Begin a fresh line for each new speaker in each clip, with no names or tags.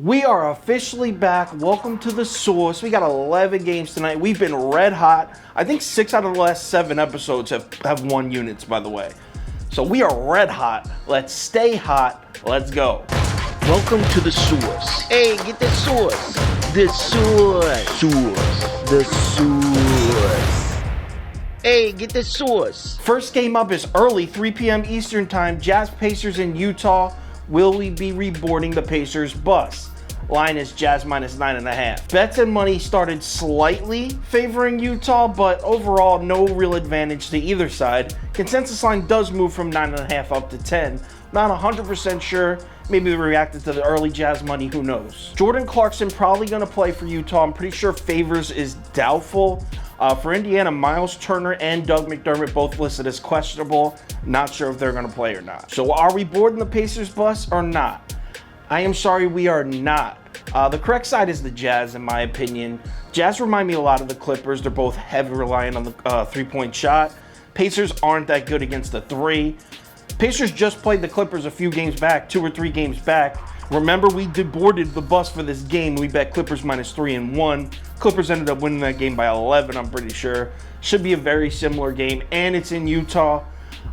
We are officially back. Welcome to the source. We got 11 games tonight. We've been red hot. I think 6 out of the last 7 episodes have won units, by the way. So we are red hot. Let's stay hot. Let's go.
Welcome to the source. Hey, get the source. The source. The source. Hey, get the source.
First game up is early, 3 p.m. Eastern time. Jazz Pacers in Utah. Will we be reboarding the Pacers bus? Line is Jazz minus 9.5. Bets and money started slightly favoring Utah, but overall no real advantage to either side. Consensus line does move from 9.5 up to 10. Not 100% sure. Maybe we reacted to the early Jazz money, who knows. Jordan Clarkson probably going to play for Utah. I'm pretty sure Favors is doubtful. For Indiana, Miles Turner and Doug McDermott both listed as questionable. Not sure if they're going to play or not. So are we boarding the Pacers bus or not? I am sorry, we are not. The correct side is the Jazz, in my opinion. Jazz remind me a lot of the Clippers. They're both heavy reliant on the three-point shot. Pacers aren't that good against the three. Pacers just played the Clippers a few games back, 2 or 3 games back. Remember, we deboarded the bus for this game. We bet Clippers minus 3 and 1. Clippers ended up winning that game by 11, I'm pretty sure. Should be a very similar game, and it's in Utah.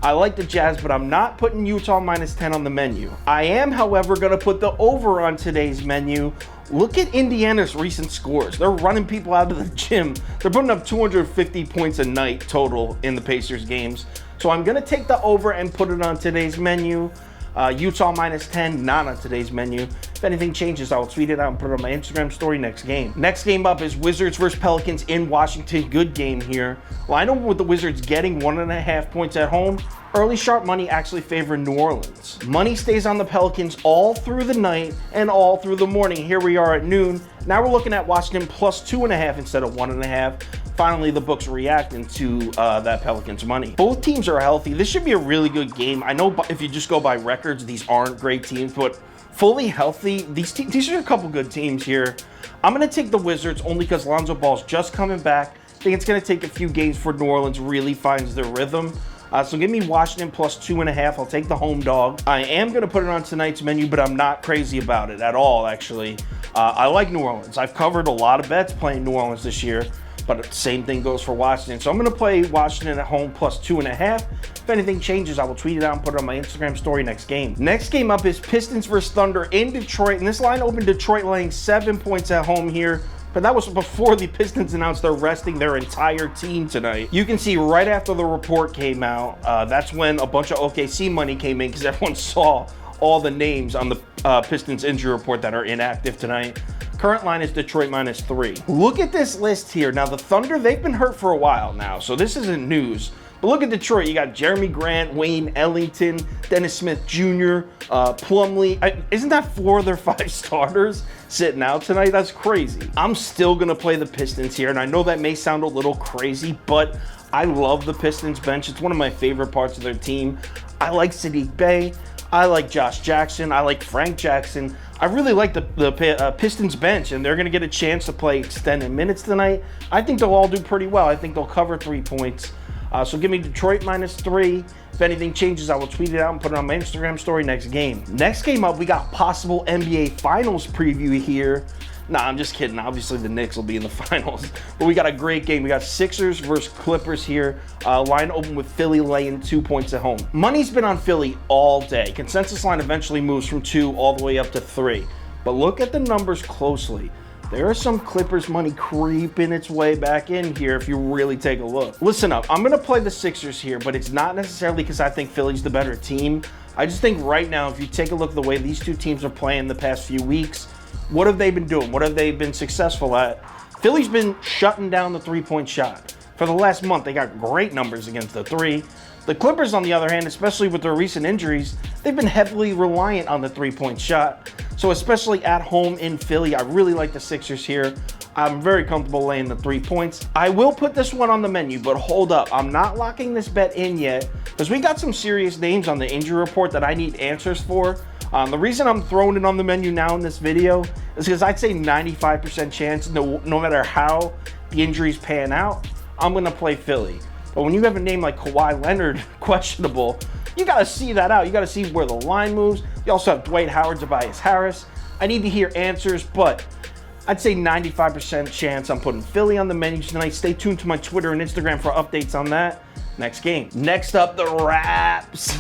I like the Jazz, but I'm not putting Utah minus 10 on the menu. I am, however, going to put the over on today's menu. Look at Indiana's recent scores. They're running people out of the gym. They're putting up 250 points a night total in the Pacers games. So I'm going to take the over and put it on today's menu. Utah minus 10, not on today's menu. If anything changes, I'll tweet it out and put it on my Instagram story next game. Next game up is Wizards versus Pelicans in Washington. Good game here. Line open with the Wizards getting 1.5 points at home. Early sharp money actually favoring New Orleans. Money stays on the Pelicans all through the night and all through the morning. Here we are at noon. Now we're looking at Washington plus 2.5 instead of 1.5. Finally, the book's reacting to that Pelicans money. Both teams are healthy. This should be a really good game. I know if you just go by records, these aren't great teams, but fully healthy, these are a couple good teams here. I'm going to take the Wizards only because Lonzo Ball's just coming back. I think it's going to take a few games for New Orleans really finds their rhythm. So give me Washington plus 2.5. I'll take the home dog. I am going to put it on tonight's menu, but I'm not crazy about it at all, actually. I like New Orleans. I've covered a lot of bets playing New Orleans this year, but the same thing goes for Washington. So I'm going to play Washington at home plus 2.5. If anything changes, I will tweet it out and put it on my Instagram story next game. Next game up is Pistons versus Thunder in Detroit. And this line opened Detroit laying 7 points at home here. But that was before the Pistons announced they're resting their entire team tonight. You can see right after the report came out, that's when a bunch of OKC money came in because everyone saw all the names on the Pistons injury report that are inactive tonight. Current line is Detroit minus 3. Look at this list here. Now, the Thunder, they've been hurt for a while now, so this isn't news. But look at Detroit. You got Jeremy Grant, Wayne Ellington, Dennis Smith Jr., Plumlee. Isn't that 4 of their 5 starters sitting out tonight? That's crazy. I'm still going to play the Pistons here, and I know that may sound a little crazy, but I love the Pistons bench. It's one of my favorite parts of their team. I like Sadiq Bey. I like Josh Jackson. I like Frank Jackson. I really like the Pistons bench, and they're going to get a chance to play extended minutes tonight. I think they'll all do pretty well. I think they'll cover 3 points. So give me Detroit minus 3. If anything changes, I will tweet it out and put it on my Instagram story next game. Next game up, we got possible NBA Finals preview here. Nah, I'm just kidding. Obviously, the Knicks will be in the finals. But we got a great game. We got Sixers versus Clippers here. Line open with Philly laying 2 points at home. Money's been on Philly all day. Consensus line eventually moves from 2 all the way up to 3. But look at the numbers closely. There is some Clippers money creeping its way back in here if you really take a look. Listen up, I'm going to play the Sixers here, but it's not necessarily because I think Philly's the better team. I just think right now, if you take a look at the way these two teams are playing the past few weeks, what have they been doing? What have they been successful at? Philly's been shutting down the three-point shot. For the last month, they got great numbers against the 3. The Clippers, on the other hand, especially with their recent injuries, they've been heavily reliant on the three-point shot. So especially at home in Philly, I really like the Sixers here. I'm very comfortable laying the 3 points. I will put this one on the menu, but hold up. I'm not locking this bet in yet because we got some serious names on the injury report that I need answers for. The reason I'm throwing it on the menu now in this video is because I'd say 95% chance, no matter how the injuries pan out, I'm going to play Philly. But when you have a name like Kawhi Leonard questionable, you got to see that out. You got to see where the line moves. You also have Dwight Howard, Tobias Harris. I need to hear answers, but I'd say 95% chance I'm putting Philly on the menu tonight. Stay tuned to my Twitter and Instagram for updates on that. Next game. Next up, the Raptors.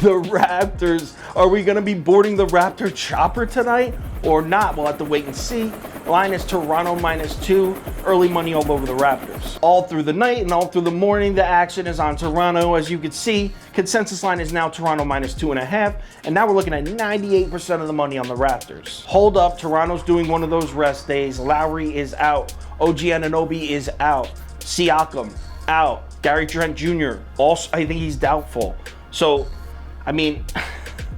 Are we going to be boarding the Raptor chopper tonight or not? We'll have to wait and see. Line is Toronto -2. Early money all over the Raptors. All through the night and all through the morning, the action is on Toronto. As you can see, consensus line is now Toronto -2.5. And now we're looking at 98% of the money on the Raptors. Hold up, Toronto's doing one of those rest days. Lowry is out. OG Anunoby is out. Siakam out. Gary Trent Jr. also, I think he's doubtful. So, I mean,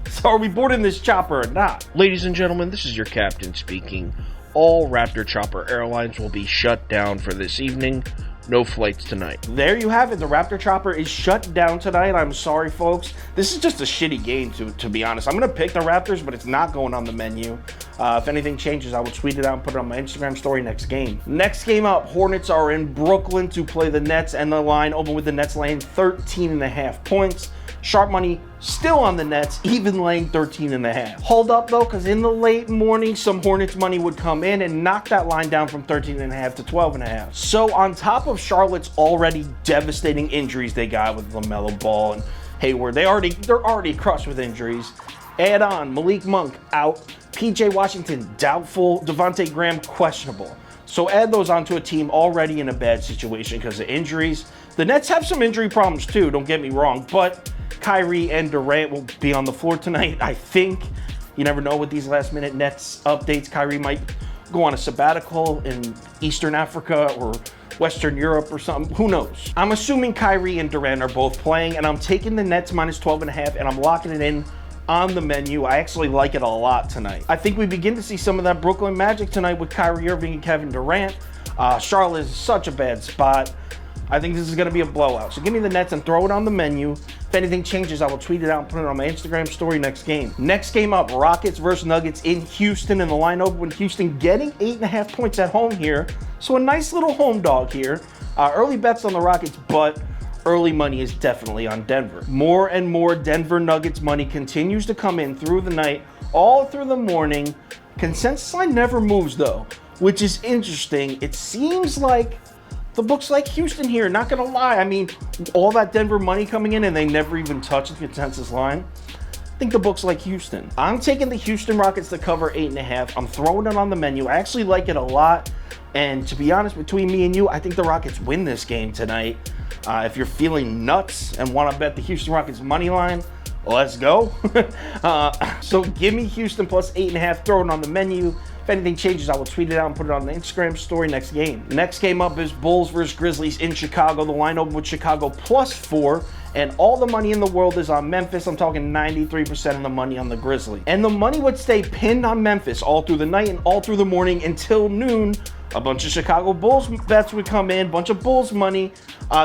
so are we boarding this chopper or not?
Ladies and gentlemen, this is your captain speaking. All Raptor Chopper airlines will be shut down for this evening. No flights tonight.
There you have it. The Raptor Chopper is shut down tonight. I'm sorry, folks. This is just a shitty game, to be honest. I'm going to pick the Raptors, but it's not going on the menu. If anything changes, I will tweet it out and put it on my Instagram story next game. Next game up, Hornets are in Brooklyn to play the Nets, and the line open with the Nets laying 13.5 points. Sharp money still on the Nets, even laying 13.5. Hold up though, because in the late morning, some Hornets money would come in and knock that line down from 13.5 to 12.5. So on top of Charlotte's already devastating injuries they got with LaMelo Ball and Hayward, they're already crushed with injuries. Add on Malik Monk out, PJ Washington doubtful, Devontae Graham questionable. So add those onto a team already in a bad situation because of injuries. The Nets have some injury problems too, don't get me wrong, but Kyrie and Durant will be on the floor tonight, I think. You never know with these last-minute Nets updates. Kyrie might go on a sabbatical in Eastern Africa or Western Europe or something. Who knows? I'm assuming Kyrie and Durant are both playing, and I'm taking the Nets -12.5, and I'm locking it in on the menu. I actually like it a lot tonight. I think we begin to see some of that Brooklyn magic tonight with Kyrie Irving and Kevin Durant. Charlotte is such a bad spot. I think this is going to be a blowout. So give me the Nets and throw it on the menu. If anything changes, I will tweet it out and put it on my Instagram story next game. Next game up, Rockets versus Nuggets in Houston, and the line open with Houston getting 8.5 points at home here. So a nice little home dog here. Early bets on the Rockets, but early money is definitely on Denver. More and more Denver Nuggets money continues to come in through the night, all through the morning. Consensus line never moves though, which is interesting. It seems like the books like Houston here, not gonna lie. I mean, all that Denver money coming in and they never even touch the consensus line. I think the books like Houston. I'm taking the Houston Rockets to cover 8.5. I'm throwing it on the menu. I actually like it a lot. And to be honest, between me and you, I think the Rockets win this game tonight. If you're feeling nuts and want to bet the Houston Rockets money line, let's go. So give me Houston plus 8.5, throw it on the menu. If anything changes, I will tweet it out and put it on the Instagram story next game. Next game up is Bulls versus Grizzlies in Chicago. The line open with Chicago +4, and all the money in the world is on Memphis. I'm talking 93% of the money on the Grizzlies. And the money would stay pinned on Memphis all through the night and all through the morning until noon. A bunch of Chicago Bulls bets would come in, bunch of Bulls money,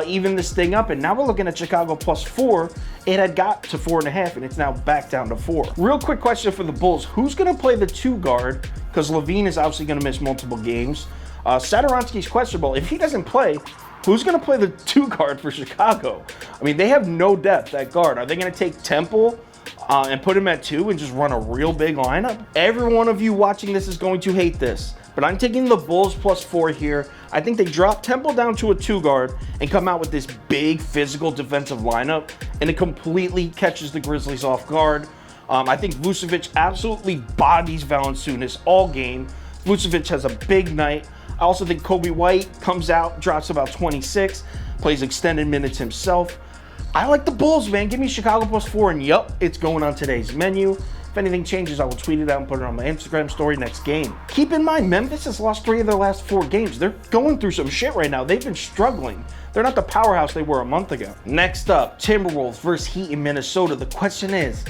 even this thing up. And now we're looking at Chicago +4. It had got to 4.5, and it's now back down to 4. Real quick question for the Bulls. Who's going to play the 2 guard? Because Levine is obviously going to miss multiple games. Satoransky's questionable. If he doesn't play, who's going to play the 2 guard for Chicago? I mean, they have no depth at guard. Are they going to take Temple and put him at 2 and just run a real big lineup? Every one of you watching this is going to hate this, but I'm taking the Bulls +4 here. I think they drop Temple down to a 2 guard and come out with this big physical defensive lineup, and it completely catches the Grizzlies off guard. I think Vucevic absolutely bodies Valanciunas all game. Vucevic has a big night. I also think Kobe White comes out, drops about 26, plays extended minutes himself. I like the Bulls, man. Give me Chicago +4, and yup, it's going on today's menu. If anything changes, I will tweet it out and put it on my Instagram story next game. Keep in mind, Memphis has lost 3 of their last 4 games. They're going through some shit right now. They've been struggling. They're not the powerhouse they were a month ago. Next up, Timberwolves versus Heat in Minnesota. The question is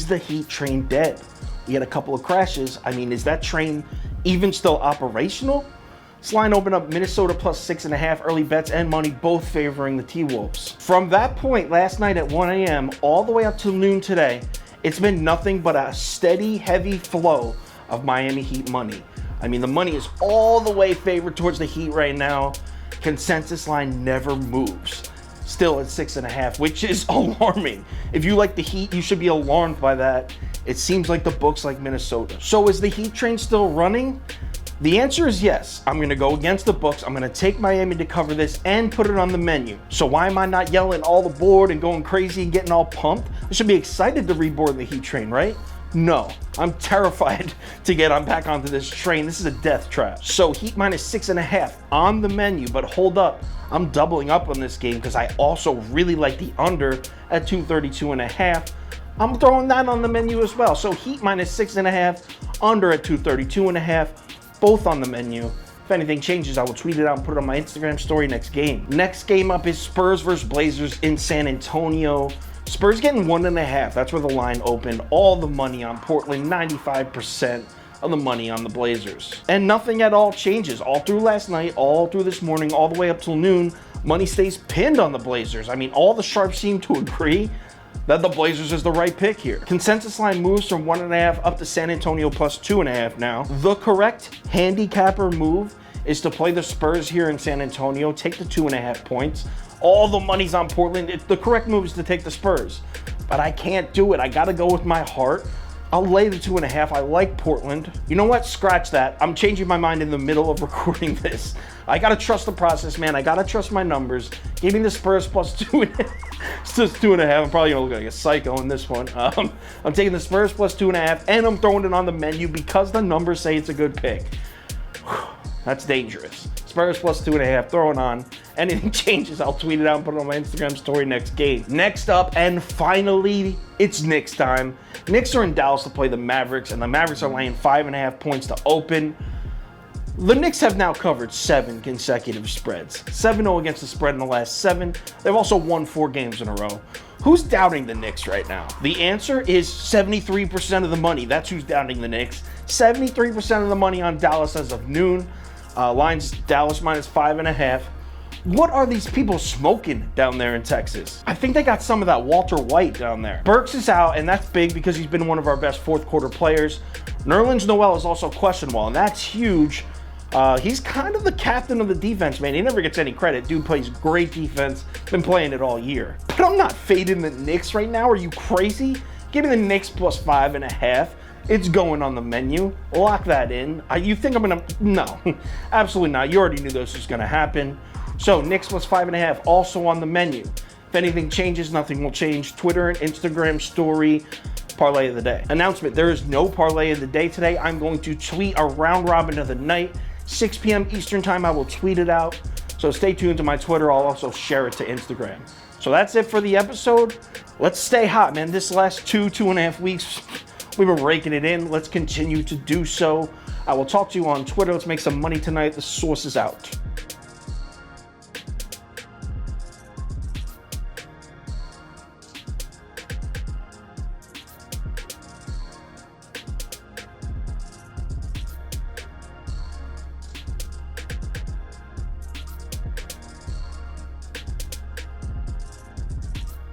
the Heat train dead? We had a couple of crashes. I mean, is that train even still operational? This line opened up Minnesota +6.5, early bets and money, both favoring the T-Wolves. From that point last night at 1 a.m. all the way up till noon today, it's been nothing but a steady, heavy flow of Miami Heat money. I mean, the money is all the way favored towards the Heat right now. Consensus line never moves. Still at 6.5, which is alarming. If you like the Heat, you should be alarmed by that. It seems like the books like Minnesota. So is the Heat train still running? The answer is yes. I'm gonna go against the books. I'm gonna take Miami to cover this and put it on the menu. So why am I not yelling all the board and going crazy and getting all pumped? I should be excited to reboard the Heat train, right? No, I'm terrified to get on back onto this train. This is a death trap. So Heat minus 6.5 on the menu, but hold up. I'm doubling up on this game because I also really like the under at 232.5. I'm throwing that on the menu as well. So Heat minus 6.5, under at 232.5. Both on the menu. If anything changes, I will tweet it out and put it on my Instagram story next game. Next game up is Spurs versus Blazers in San Antonio. Spurs getting 1.5. That's where the line opened. All the money on Portland, 95% of the money on the Blazers. And nothing at all changes. All through last night, all through this morning, all the way up till noon, money stays pinned on the Blazers. I mean, all the sharps seem to agree that the Blazers is the right pick here. Consensus line moves from 1.5 up to San Antonio plus 2.5 now. The correct handicapper move is to play the Spurs here in San Antonio, take the 2.5 points. All the money's on Portland. The correct move is to take the Spurs, but I can't do it. I gotta go with my heart. I'll lay the 2.5. I like Portland. You know what? Scratch that. I'm changing my mind in the middle of recording this. I gotta trust the process, man. I gotta trust my numbers. Give me the Spurs plus 2.5. It's just 2.5. I'm probably gonna look like a psycho in this one. I'm taking the Spurs plus 2.5, and I'm throwing it on the menu because the numbers say it's a good pick. That's dangerous. Spurs plus 2.5, throw it on. Anything changes, I'll tweet it out and put it on my Instagram story next game. Next up, and finally, it's Knicks time. Knicks are in Dallas to play the Mavericks, and the Mavericks are laying 5.5 points to open. The Knicks have now covered 7 consecutive spreads. 7-0 against the spread in the last 7. They've also won 4 games in a row. Who's doubting the Knicks right now? The answer is 73% of the money. That's who's doubting the Knicks. 73% of the money on Dallas as of noon. Lines Dallas minus 5.5. What are these people smoking down there in Texas? I think they got some of that Walter White down there. Burks is out, and that's big because he's been one of our best fourth quarter players. Nerlens Noel is also questionable, and that's huge. He's kind of the captain of the defense, man. He never gets any credit. Dude plays great defense. Been playing it all year. But I'm not fading the Knicks right now. Are you crazy? Give me the Knicks plus 5.5. It's going on the menu. Lock that in. You think I'm gonna? No, absolutely not. You already knew this was gonna happen. So Knicks plus 5.5 also on the menu. If anything changes, nothing will change. Twitter and Instagram story. Parlay of the day. Announcement, there is no parlay of the day today. I'm going to tweet a round robin of the night. 6 p.m. Eastern time, I will tweet it out. So stay tuned to my Twitter. I'll also share it to Instagram. So that's it for the episode. Let's stay hot, man. This last 2.5 weeks, we were raking it in. Let's continue to do so. I will talk to you on Twitter. Let's make some money tonight. The source is out.